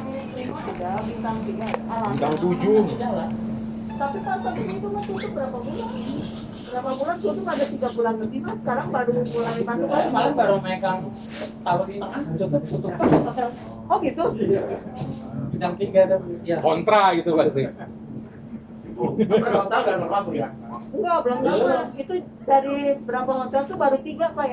bintang 5 ada, bintang 3 ada. Bintang 7. Tapi pas sebelum itu mah tutup berapa bulan? Berapa bulan tutup ada 3 bulan lebih mas. Sekarang baru mulai masuk lagi. Paling baru megang taruh di tengah tutup. Oh gitu? Bidang 3 ada ya. Kontra gitu pasti. Hotel dan berlaku ya. Enggak, belum lama. Itu dari berapa hotel tuh baru 3 pak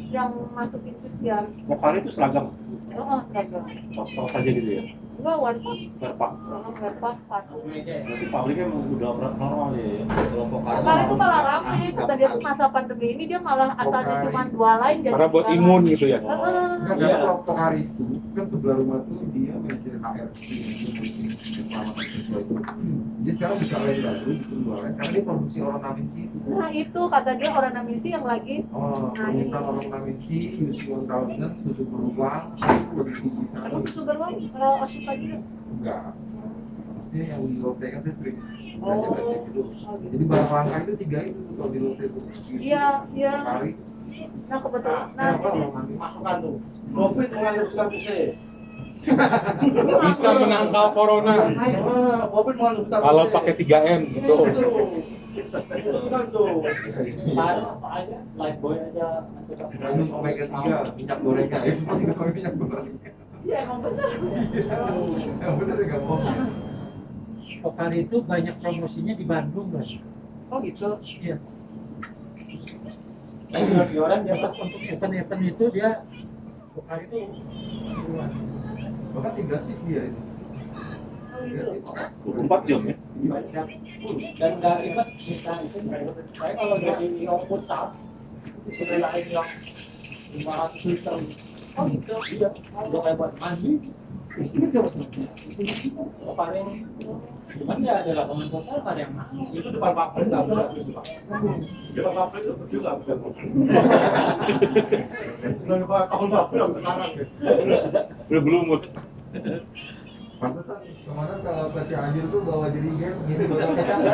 yang masukin cucian. Lokal itu seragam, Oh, enggak. pos-pos saja gitu ya. Enggak, one pot. Berpak. Ngerpak satu. Berarti pabriknya udah normal ya. Kelompok Kemarin itu malah ramai, kata dia tuh masa pandemi ini dia malah asalnya cuma 2 line jadi Karena buat 3 imun line. gitu ya. Enggak, karena kelompok hari itu kan sebelah rumah tuh dia manajer HRD selama siswa itu. Dia sekarang buka lain baru, bikin 2 lain karena dia produksi ornaminsi itu. Nah itu kata dia orang Naminsi yang lagi Oh, permintaan ornaminsi, UC 1000, susu beruang, itu lebih tinggi sana. Aduh, sugar bang, osip aja. Enggak. Maksudnya yang di Lotte kan saya sering Oh. belajar gitu. Oh, gitu. Jadi barang langka itu 3 itu kalau di Lotte itu. Iya, iya. Kari. Nah kebetulan, nah Kenapa jadi ornaminsi? Masukkan tuh. Covid mengandung vitamin C. Bisa menangkal corona Covid mengandung vitamin C. kalau pakai 3M gitu. Masukkan tuh. Baru apa aja, light boy aja. Minum omega 3, minyak goreng ya, seperti minyak goreng. iya emang benar. Yang bener nggak bohong. Pokari itu banyak promosinya di Bandung, Mas. Oh gitu. Iya. Di orang biasa Untuk event-event itu dia Pokari itu luar. Bahkan 3 shift dia itu. Oh 3 gitu. shift. 24 jam ya. dan nggak ribet bisa itu. Saya kalau jadi output saat itu lain yang 500 liter. Oh gitu. Iya, udah kayak buat mandi. Kemarin, cuman ya ada lapangan total ada yang mahal. Itu depan pabrik nggak bisa gitu Pak. Depan pabrik itu juga bisa. Udah depan tahun pabrik yang sekarang ya. Udah belum. Pantesan kemarin kalau ke Cianjur tuh bawa jadi game ngisi botol kecap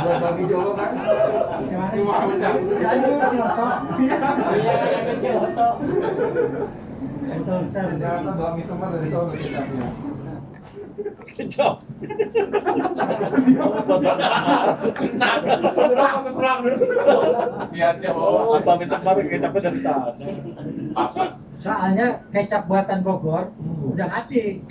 buat bagi Jolo kan. Cuma Cianjur, Ciloto. Iya, yang kecil atau Itu besar. Ternyata bami semua dari sono kecapnya. Kecap. Lihatnya Apa bisa kemarin kecapnya dari sana. Soalnya kecap buatan Bogor udah mati.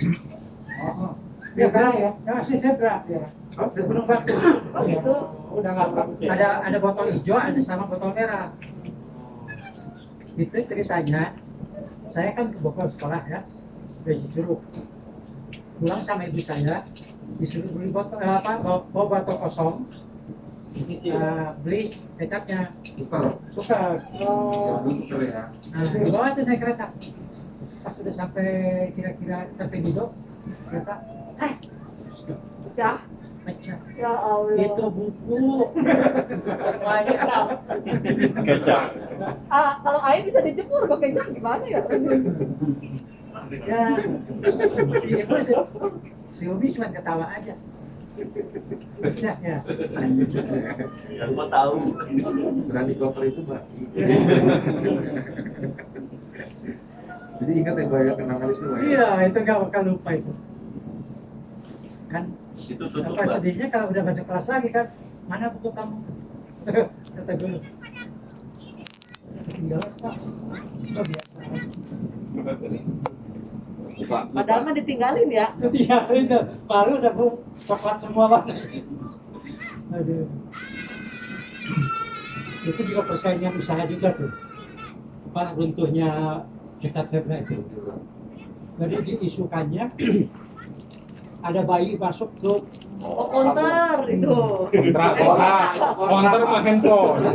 Oh. Ya kan? Ya, si Zebra ya. Si Gunung Batu. Oh gitu. udah nggak bagus ya. Ada botol hijau, ada sama botol merah. Itu ceritanya. Saya kan ke Bogor sekolah ya, dari Curug. Pulang sama ibu saya, disuruh beli botol bawa botol kosong, beli kecapnya, tukar. Oh. Tuker ya. Nah, dibawa tuh naik kereta. Pas sudah sampai kira-kira sampai Gudo, kereta, Ya, pecah. ya Allah. Itu buku semuanya. Kecap. Kalau air bisa dijemur, kok kecap gimana ya? Ya, si Ubi cuma ketawa aja. Pecah ya. Yang gua tahu. Berani koper itu Mbak. Jadi ingat ya banyak kenangan itu Mbak. Iya, itu nggak bakal lupa itu. Kan Itu tutup apa Mbak. sedihnya kalau udah masuk kelas lagi kan, mana buku kamu? Kata guru. Tinggal Pak. Oh, biasa. Padahal mah ditinggalin ya. Iya, itu baru udah bu coklat semua Pak. Aduh. Itu juga persaingan usaha juga tuh. Pak runtuhnya Kecap Zebra itu. Jadi diisukannya ada bayi masuk ke Oh, counter itu. Kontra, konter mah handphone.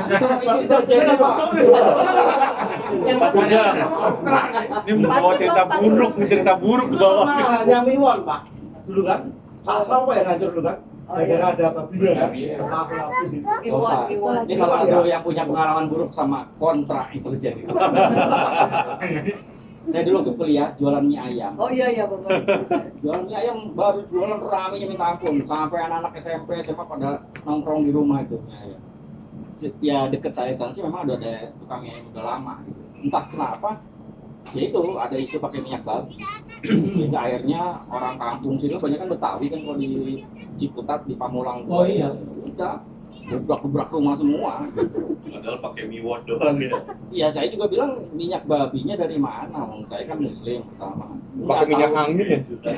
Itu jadi Yang Udah. Ini mau cerita buruk, cerita buruk di bawah. Hanya Miwon Pak. Dulu kan. Sama Pak yang hancur dulu kan. Gara-gara ada pabrik kan. Iwan. Ini salah satu yang punya pengalaman buruk sama kontra itu terjadi. Saya dulu tuh kuliah jualan mie ayam. Oh iya Bapak. Jualan mie ayam baru jualan ramenya minta ampun. Sampai anak-anak SMP, SMA pada nongkrong di rumah itu mie ayam. Ya deket saya sana sih memang ada tukang mie ayam udah lama gitu. Entah kenapa ya itu ada isu pakai minyak babi. Sehingga akhirnya orang kampung sini banyak kan Betawi kan kalau di Ciputat di Pamulang. Oh iya. Udah gebrak-gebrak rumah semua. Padahal pakai miwot doang ya. Iya, saya juga bilang minyak babinya dari mana? Saya kan muslim pertama. Pakai minyak angin ya sudah.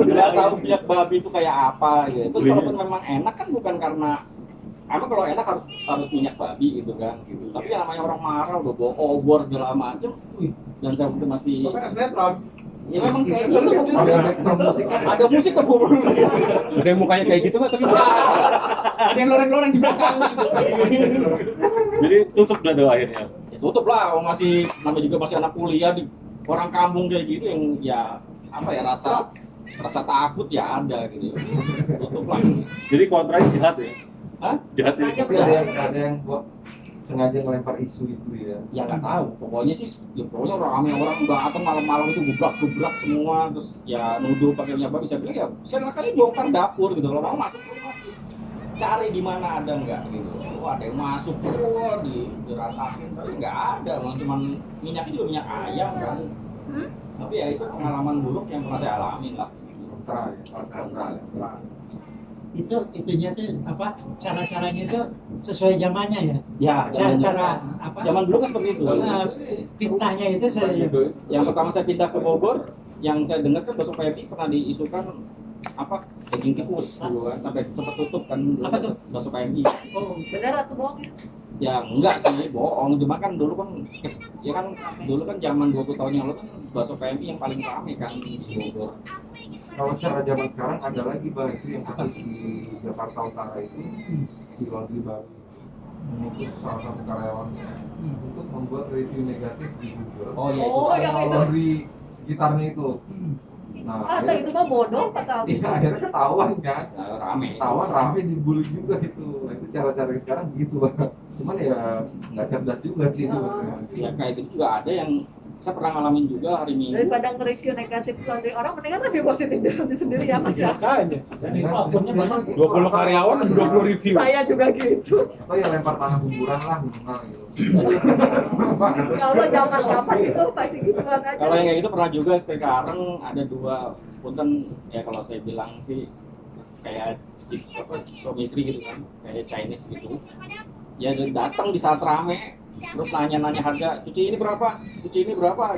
Nggak tahu minyak babi itu kayak apa gitu. Terus Iya. kalaupun memang enak kan bukan karena emang kalau enak harus minyak babi gitu kan gitu. Tapi yang namanya orang marah udah bawa obor segala macam. Dan saya mungkin masih Pokoknya sinetron. ya memang kayak gitu. Ada musik kan Bu? Ada yang mukanya kayak gitu nggak tapi Ada yang loreng-loreng di belakang gitu. jadi tutup dah tuh akhirnya. Ya tutup lah, orang masih namanya juga masih anak kuliah di orang kampung kayak gitu yang ya apa ya rasa takut ya ada gitu. Tutup lah. Jadi kontranya jahat ya. Hah? Jahat ya. Tapi ada yang buat sengaja ngelempar isu itu ya. Ya nggak tahu, pokoknya sih ya pokoknya orang datang malam-malam itu gebrak-gebrak semua terus ya nuduh pakai minyak babi. Saya bilang ya silakan bongkar dapur gitu, kalau mau masuk rumah cari di mana ada nggak gitu. Wah, ada yang masuk diratakin tapi nggak ada, cuman minyak itu minyak ayam kan. Tapi ya itu pengalaman buruk yang pernah saya alamin lah. Kontra ya. Itunya tuh apa, cara-caranya itu sesuai zamannya ya. Ya, Cara apa? zaman dulu kan seperti itu. Fitnahnya itu saya Yang pertama saya pindah ke Bogor, yang saya dengar kan bakso PMI pernah diisukan apa daging tikus dulu kan sampai sempat tutup kan dulu. Apa tuh? Bakso PMI. Oh, benar atau bohong? Ya enggak sih, bohong. Cuma kan dulu kan ya kan dulu kan zaman 20 tahun yang lalu kan bakso PMI yang paling ramai kan di Bogor. Kalau cara zaman sekarang ada lagi Bang, itu yang kasus di Jakarta Utara itu si laundry baru mengutus salah satu karyawan untuk membuat review negatif di Google. Oh iya itu. Oh, sama. yang itu. Laundry sekitarnya itu. Nah, Ah, itu mah bodoh kata iya, akhirnya ketahuan kan. Nah, rame. Ketahuan rame dibully juga itu. Nah, itu cara-cara yang sekarang begitu Bang. Cuman ya nggak cerdas juga sih sebenarnya. Ya kayak gitu juga ada yang saya pernah ngalamin juga hari Minggu. daripada nge-review negatif laundry orang, mendingan review positif diri sendiri ya Mas ya. Makanya. Dan itu akunnya banyak. 20 karyawan 20 review. Saya juga gitu. Atau yang lempar tanah kuburan lah minimal gitu. Kalau zaman kapan itu pasti gitu aja. Kalau yang kayak gitu pernah juga sekarang ada dua punten ya kalau saya bilang sih kayak apa, suami istri gitu kan kayak Chinese gitu ya jadi datang di saat rame terus nanya-nanya harga cuci ini berapa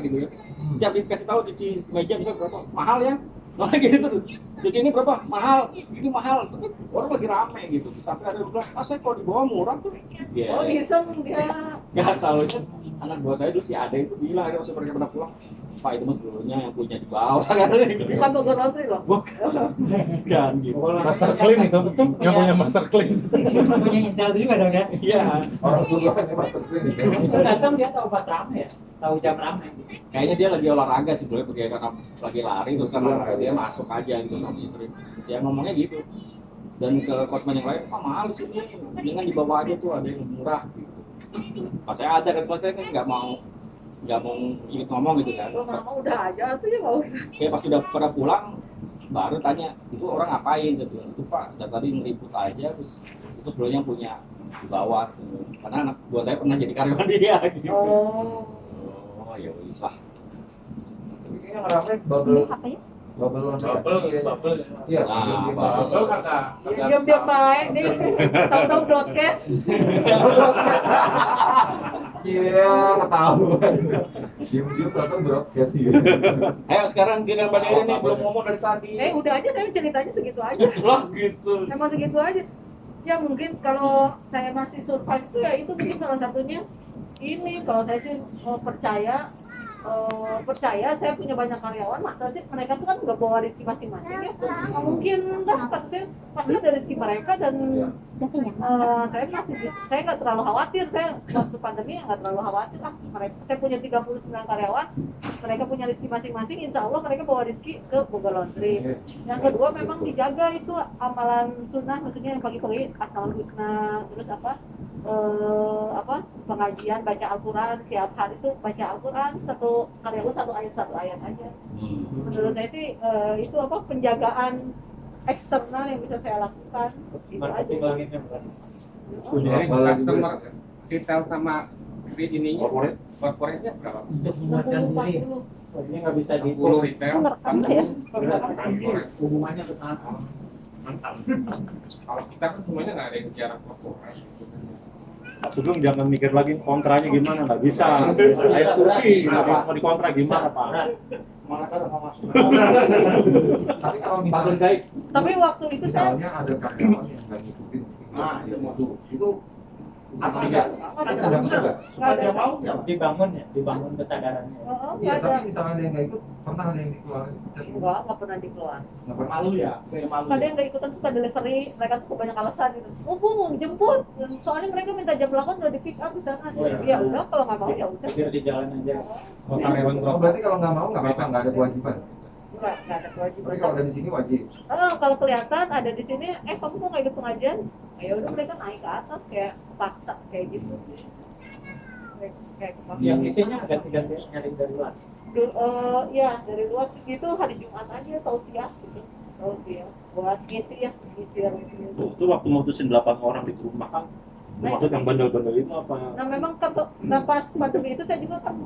gitu ya setiap dikasih tahu cuci meja bisa berapa mahal ya nah gitu tuh cuci ini berapa mahal ini mahal tapi orang lagi rame gitu sampai ada yang bilang saya kalau di bawah murah tuh ya Oh, iseng dia. nggak tahu itu anak buah saya dulu si Ade itu bilang akhirnya saya pernah pulang Pak itu mas dulunya yang punya di bawah katanya gitu. Bukan Bogor Laundry loh. Bukan gitu. Master clean itu. Yang punya master clean. punya intel juga dong ya. Iya. Orang Sunda ini master clean ya. Itu datang dia tahu pas rame ya, tahu jam rame. Kayaknya dia lagi olahraga sih boleh pakai karena lagi lari terus karena dia masuk aja gitu sama istri. Ya ngomongnya gitu. Dan ke konsumen yang lain, mahal sini, dengan di bawah aja tuh ada yang murah gitu. Pas saya ada kan saya kan nggak mau ikut ngomong gitu kan. Kalau mama udah aja tuh ya nggak usah. Kayak pas sudah pada pulang baru tanya itu orang ngapain gitu. Itu Pak dari tadi ngeribut aja terus itu sebelumnya punya di bawah gitu. Karena anak buah saya pernah jadi karyawan dia gitu. Oh ya wis lah. Tapi kayaknya ngerame bubble Apa ya? bubble Bubble. Iya, Nah, Bubble kagak. Diam-diam baik nih. Tahu-tahu broadcast. iya ketahuan. Diam-diam ternyata broadcast sih. Ayo sekarang giliran Mbak Dere nih belum ngomong dari tadi. Udah aja saya ceritanya segitu aja. Lah gitu. Emang segitu aja. Ya mungkin kalau saya masih survive itu ya itu mungkin salah satunya ini kalau saya sih percaya saya punya banyak karyawan, masa sih mereka tuh kan nggak bawa rezeki masing-masing ya. Nggak mungkin lah, pasti ada rezeki mereka dan saya nggak terlalu khawatir. Saya waktu pandemi nggak terlalu khawatir lah. Saya punya 39 karyawan, mereka punya rezeki masing-masing. Insya Allah mereka bawa rezeki ke Bogor Laundry. Yang kedua memang dijaga itu amalan sunnah, maksudnya yang pagi-pagi asmaul husna, terus pengajian baca Al-Quran tiap hari itu baca Al-Quran satu ayat aja. Menurut saya sih itu penjagaan eksternal yang bisa saya lakukan. Itu aja. Jadi customer retail sama ininya Corporate. corporate-nya berapa? Untuk menguatkan 60, diri. 40. Ini nggak bisa 10 dihitung. retail, Itu ngerekam nggak ya? corporate. Hubungannya ke sana. Mantap. Kalau kita kan semuanya nggak ada yang bicara corporate. Pak Sugeng jangan mikir lagi kontranya gimana, nggak bisa. Ayo kursi, mau dikontrak gimana Pak? Mana kan sama Mas. Tapi kalau Pakai misalnya gaib. Tapi waktu itu saya misalnya ada karyawan yang nggak ngikutin Nah, itu apa tidak enggak? tidak tugas. nggak ada. Dia mau ya, Pak? Dibangun ya, dibangun kesadarannya. Oh, Iya, nggak ada. tapi misalnya ada yang nggak ikut, pernah ada yang dikeluarin? Nggak pernah dikeluar. Nggak pernah. Malu ya, kayak malu. Ada yang nggak ikutan suka delivery, mereka suka banyak alasan gitu. Oh, Bu, mau jemput. Soalnya mereka minta jam 8 udah di pick up di sana. Oh, iya. Ya udah, kalau nggak mau ya udah. Biar di jalan aja. Oh, karyawan oh, berarti kalau nggak mau nggak apa-apa, nggak ada kewajiban. Nggak ada kewajiban. Tapi kalau ada di sini wajib. Kalau kelihatan ada di sini, kamu mau nggak ikut pengajian? Ya udah mereka naik ke atas kayak paksa kayak gitu. Kayak Yang isinya ganti-ganti nyari dari luar. ya dari luar itu hari Jumat aja tausiah gitu. Tausiah buat ngisi ya, ngisi Itu waktu mutusin 8 orang di rumah kan. Maksud yang bandel-bandel itu apa? Nah memang pas pandemi itu saya juga kan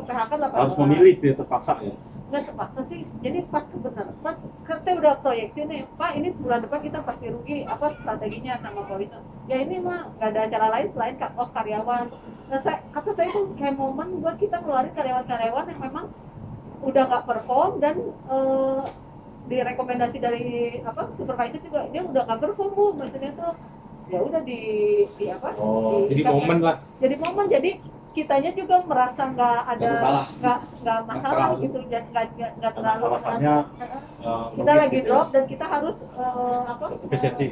PHK 8 Harus orang. memilih dia terpaksa ya. Nggak terpaksa sih, jadi pas kebenaran pas kan saya udah proyeksi nih Pak, ini bulan depan kita pasti rugi, apa strateginya sama polisi ya ini mah nggak ada cara lain selain cut off karyawan. Nah kata saya itu kayak momen buat kita ngeluarin karyawan-karyawan yang memang udah nggak perform dan direkomendasi dari supervisor juga dia udah nggak perform Bu, maksudnya tuh ya udah di apa Oh, di- jadi momen lah. jadi momen, jadi kitanya juga merasa nggak ada nggak masalah gitu, dan nggak terlalu Alasannya kita logis lagi gitu. drop dan kita harus Efisiensi.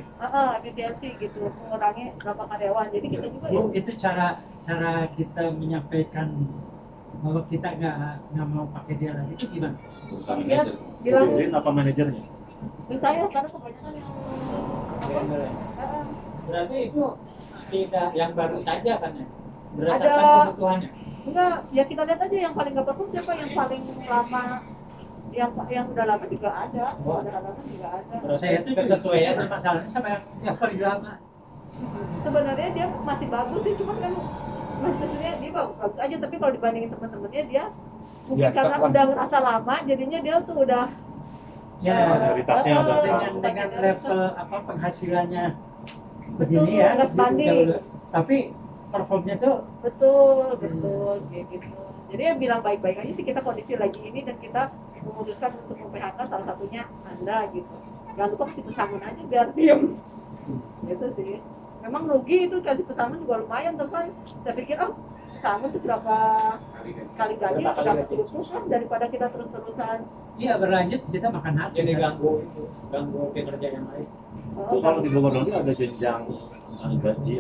efisiensi gitu, mengurangi berapa karyawan, jadi kita juga Bu, itu cara kita menyampaikan bahwa kita nggak mau pakai dia lagi itu gimana? dia bilang Mobilin apa manajernya? saya karena kebanyakan yang Berarti itu tidak yang baru saja kan ya? Berdasarkan Ada- kebutuhannya. enggak, ya kita lihat aja yang paling nggak perform siapa, yang paling lama, yang udah lama juga ada, Wah. udah lama juga ada. Berarti Saya itu kesesuaian. juga masalahnya sama yang paling lama. Sebenarnya dia masih bagus sih, cuman kan maksudnya dia bagus aja, tapi kalau dibandingin teman-temannya dia mungkin Biasa karena kan. udah ngerasa lama jadinya dia tuh udah Ya, Prioritasnya udah dengan level penghasilannya betul begini ya, nggak gitu, sebanding. tapi performnya tuh Betul kayak gitu. Jadi ya bilang baik-baik aja sih, kita kondisi lagi ini dan kita memutuskan untuk PHK salah satunya Anda gitu. Jangan lupa kasih pesangon aja biar diem. Gitu sih. Memang rugi itu, kasih pesangon juga lumayan teman. Saya pikir pesangon itu berapa kali gaji, Berapa kali dapat gaji. cukup kan daripada kita terus-terusan. iya berlanjut kita makan hati. Jadi ganggu kinerja yang lain. Itu kalau di Bogor Dongki ada jenjang gaji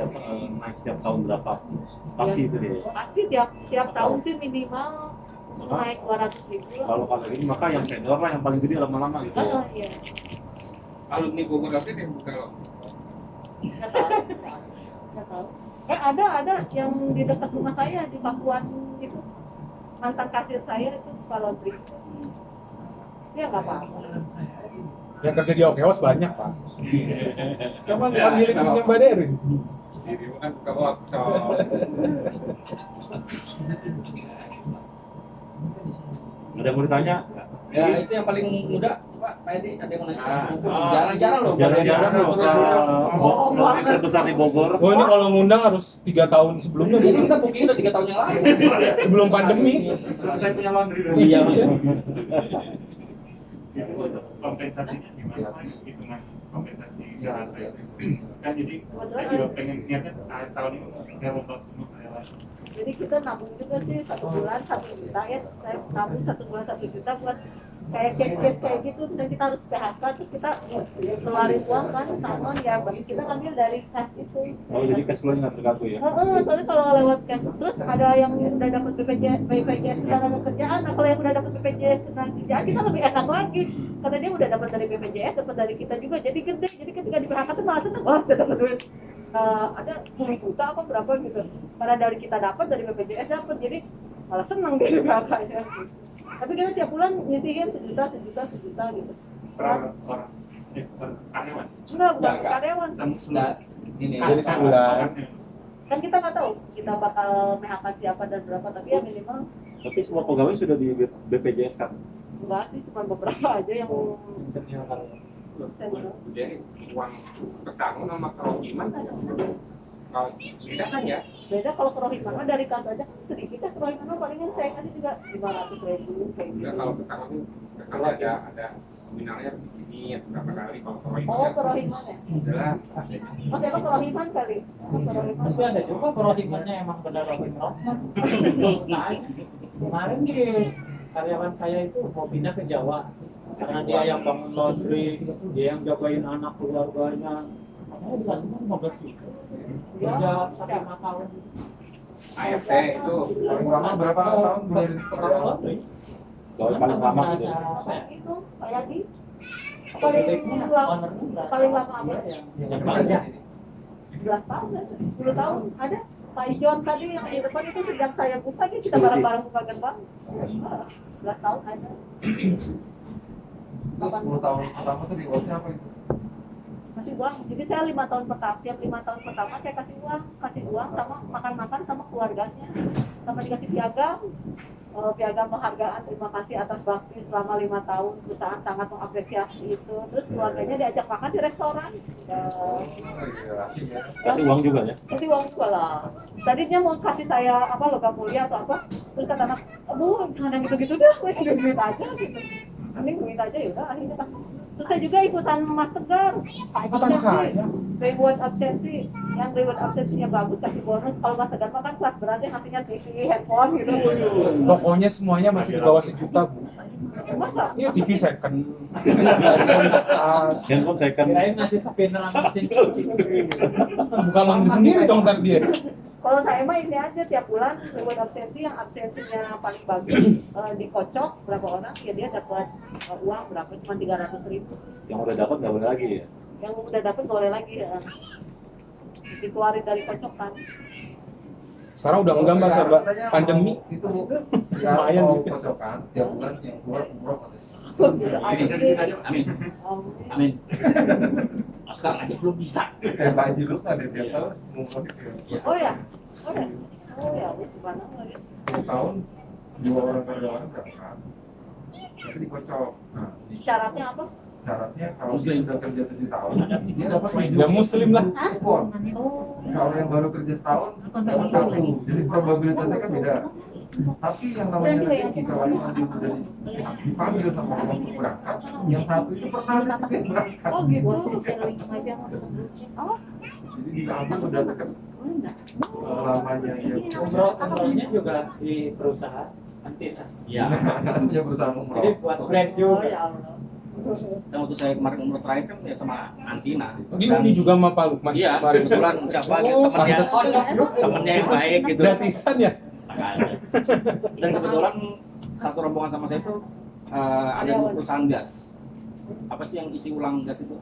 naik setiap tahun berapa? Pasti itu dia. Pasti tiap tahun sih minimal naik 200.000. Kalau ini maka yang senior lah yang paling gede lama-lama gitu ya. Iya. Alumni Bogor Dongki yang buka loh. Nggak tahu. Ada yang di dekat rumah saya di Pakuan itu, mantan kasir saya itu Pak Laundry. Ya nggak apa-apa. Yang kerja di Okeos banyak Pak. Sama bukan milik punya Mbak Derin. Jadi bukan buka workshop. Ada yang mau ditanya? Ya itu yang paling muda, Pak Edi, ada yang mau nanya? Jarang-jarang loh. Jarang-jarang loh yang terbesar di Bogor. Oh ini kalau ngundang harus 3 tahun sebelumnya Ini Bu. kita booking udah 3 tahun yang lalu. Sebelum pandemi. Saya punya laundry dulu. Iya. Itu kompensasinya gimana? Hitungan kompensasi jalan raya. Kan jadi saya juga pengen niatnya akhir tahun ini saya mau bantu semua karyawan. Jadi kita nabung juga sih 1 bulan 1 juta ya. Saya nabung 1 bulan 1 juta buat kayak case kayak gitu, dan kita harus PHK terus kita keluarin uang kan salon ya, bagi kita ambil dari kas itu. Oh jadi cash flow-nya nggak terganggu ya? Soalnya kalau lewat cash terus ada yang udah dapat BPJS ketenaga kerjaan, nah kalau yang udah dapat BPJS ketenaga kerjaan kita lebih enak lagi karena dia udah dapat dari BPJS, dapat dari kita juga, jadi gede. Jadi ketika di PHK tuh malah seneng, wah udah dapat duit ada 10 juta apa berapa gitu, karena dari kita dapat, dari BPJS dapat, jadi malah seneng dia di PHK nya. Tapi kita tiap bulan nyisihin sejuta gitu. Per orang, per karyawan. Enggak, bukan Enggak. karyawan. Nah, ini Jadi sebulan. Kan kita nggak tahu kita bakal PHK siapa dan berapa, tapi ya minimal Tapi semua pegawai sudah di BPJS kan? enggak sih, cuma beberapa aja yang Senior kalau senior. Jadi uang pesangon sama kerohiman kalau beda kan ya? Beda kalau kerohiman mah dari kas aja sedikit kan, kerohiman mah palingan saya kasih juga 500.000 kayak Enggak, gitu. kalau pesangon itu kalau ada nominalnya segini berapa kali, kalau kerohiman Oh, kerohiman ya? adalah Oh, saya mah kerohiman kali. Oh, kerohiman. tapi ada juga kerohimannya emang benar rohim rahman. Kemarin di karyawan saya itu mau pindah ke Jawa karena dia yang bangun laundry, dia yang jagain anak keluarganya. Makanya dikasih 15 juta. Kerja sampai 5 tahun. AFT itu paling lama berapa tahun dari Pertama laundry. Kalau paling lama gitu. Apa itu? Kayak di Ownernya paling lama apa? yang kerja. 11 tahun, 10 tahun ada. Pak Ijon tadi yang di depan itu sejak saya buka aja kita bareng-bareng buka gerbang. 11 tahun ada. Terus 10 tahun pertama tuh rewardnya apa itu? Kasih uang. Jadi saya 5 tahun pertama, tiap 5 tahun pertama saya kasih uang sama makan-makan sama keluarganya. Sama dikasih piagam. Piagam penghargaan, terima kasih atas bakti selama 5 tahun, perusahaan sangat mengapresiasi itu. Terus keluarganya diajak makan di restoran. Kasih uang juga ya? Kasih uang juga lah. Tadinya mau kasih saya apa logam mulia atau apa, terus kata anak, aduh jangan yang gitu-gitu dah, duit aja gitu. Mending duit aja ya udah, akhirnya kan. Terus saya juga ikutan Mas Tegar, reward absensi, yang reward absensinya bagus kasih bonus. Kalau Mas Tegar mah kan kelas berat ya, ngasihnya TV, handphone gitu. Pokoknya semuanya masih di bawah 1 juta, Bu. Masa? Ini TV second. Tas. Handphone second. Kirain ngasih spinner sama mesin cuci. Bukan laundry sendiri dong ntar dia. Kalau saya mah ini aja tiap bulan reward absensi, yang absensinya paling bagus dikocok berapa orang, ya dia dapat uang berapa, cuma 300.000. Yang udah dapat nggak boleh lagi ya? Yang udah dapat boleh lagi dikeluarin dari kocokan. Sekarang udah enggak Mas, Mbak. Pandemi. Itu Lumayan mau dikit. kocokan tiap bulan yang keluar umroh. Ini dari sini aja. Amin. Amin. Sekarang aja belum bisa. Kayak Pak Haji lu kan ada tiap tahun umroh gitu. Oh ya, oh ya, gimana lagi? 10 tahun 2 orang karyawan berangkat. Tapi dikocok. Nah, Syaratnya apa? syaratnya kalau dia sudah kerja 7 tahun, dia dapat 7 Ya muslim lah. kupon. Oh, Kalau yang baru kerja setahun, dapat 1. Jadi probabilitasnya kan beda. Tapi yang namanya nanti kalau nanti sudah dipanggil sama orang untuk berangkat, yang satu itu pernah berangkat. oh gitu. Jadi diambil berdasarkan lamanya dia. Umrohnya juga di perusahaan Antina. Iya. Kan punya perusahaan Jadi umroh. buat brand Oh juga. ya Allah. Dan waktu saya kemarin umroh terakhir kan ya sama Antina. Ini juga sama Pak Lukman. Iya, Kemarin. kebetulan siapa gitu Oh, temennya, pantes. temennya yang baik gitu. Gratisan ya? Makanya. Dan kebetulan satu rombongan sama saya itu ada 2 perusahaan gas. Apa sih yang isi ulang gas itu?